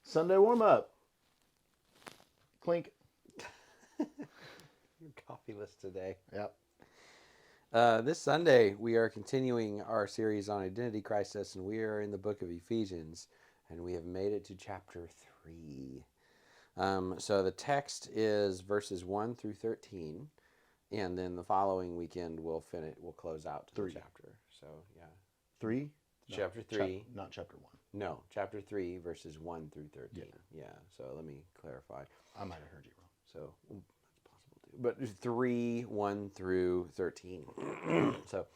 Sunday warm-up. Clink. Your coffeeless today. Yep. This Sunday, we are continuing our series on identity crisis, and we are in the book of Ephesians, and we have made it to chapter 3. So the text is verses 1 through 13, and then the following weekend we'll close out the chapter. So, yeah. 3? Chapter 3. Not chapter 1. No, chapter 3, verses 1 through 13. Yeah, so let me clarify. I might have heard you wrong. So that's possible too. But 3, 1 through 13. So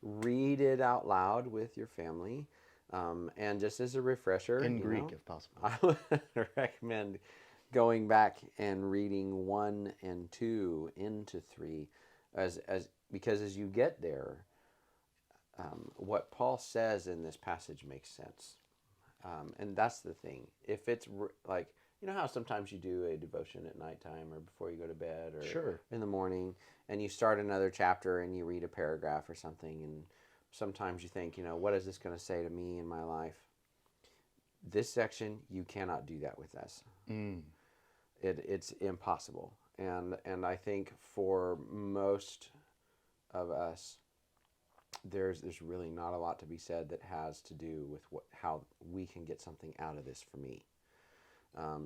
read it out loud with your family. And just as a refresher, In Greek, if possible. I would recommend going back and reading 1 and 2 into 3, because as you get there, what Paul says in this passage makes sense. And that's the thing. If it's like, you know how sometimes you do a devotion at nighttime or before you go to bed or in the morning, and you start another chapter and you read a paragraph or something, and sometimes you think, what is this going to say to me in my life? This section, you cannot do that with us. It's impossible. And I think for most of us, there's really not a lot to be said that has to do with how we can get something out of this for me.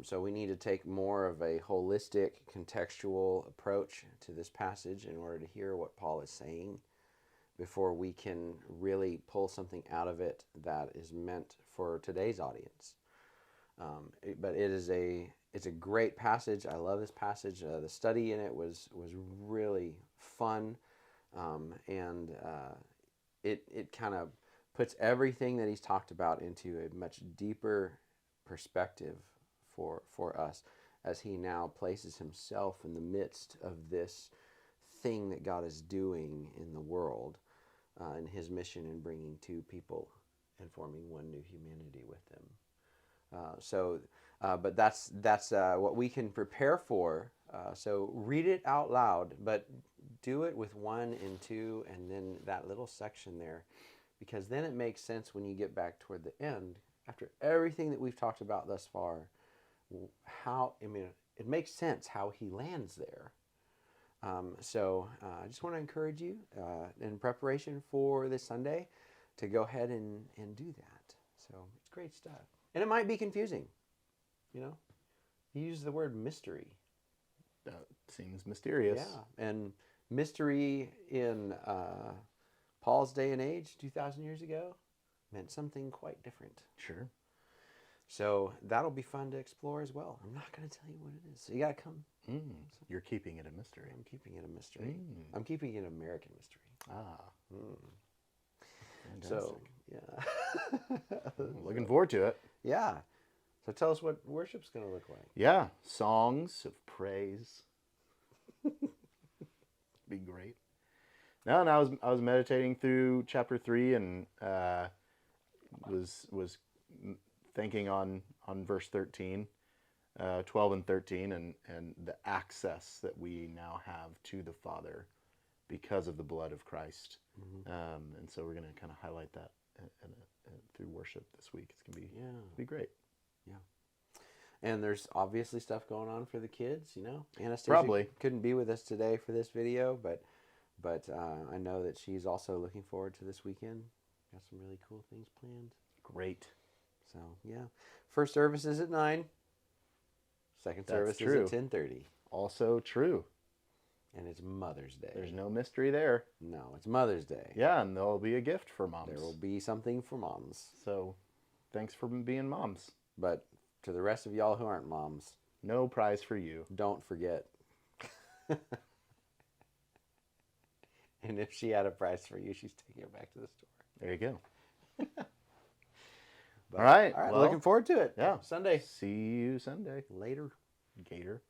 So we need to take more of a holistic, contextual approach to this passage in order to hear what Paul is saying before we can really pull something out of it that is meant for today's audience. But it's a great passage. I love this passage. The study in it was really fun, and it kind of puts everything that he's talked about into a much deeper perspective for us as he now places himself in the midst of this thing that God is doing in the world, and his mission in bringing two people and forming one new humanity with them. But that's what we can prepare for. So read it out loud, but do it with 1 and 2, and then that little section there, because then it makes sense when you get back toward the end, after everything that we've talked about thus far, it makes sense how he lands there. So I just want to encourage you in preparation for this Sunday to go ahead and do that. So it's great stuff. And it might be confusing, He uses the word mystery. That seems mysterious. Yeah, and mystery in Paul's day and age, 2,000 years ago, meant something quite different. Sure. So that'll be fun to explore as well. I'm not going to tell you what it is. So you got to come. You're keeping it a mystery. I'm keeping it a mystery. I'm keeping it an American mystery. Fantastic. So, yeah. Looking forward to it. Yeah. So tell us what worship's going to look like. Yeah. Songs of praise. Be great. No, and I was meditating through chapter 3 and was thinking on verse 13, 12 and 13, and the access that we now have to the Father because of the blood of Christ. And so we're going to kind of highlight that through worship this week. It's going to be great. Yeah. And there's obviously stuff going on for the kids, Anastasia Probably couldn't be with us today for this video, but I know that she's also looking forward to this weekend. Got some really cool things planned. Great. So, yeah. First service is at 9. Second service is at 10:30. Also true. And it's Mother's Day. There's no mystery there. No, it's Mother's Day. Yeah, and there'll be a gift for moms. There will be something for moms. So, thanks for being moms. But to the rest of y'all who aren't moms, no prize for you. Don't forget. And if she had a prize for you, she's taking it back to the store. There you go. All right. Well, looking forward to it. Yeah. Sunday. See you Sunday. Later. Gator.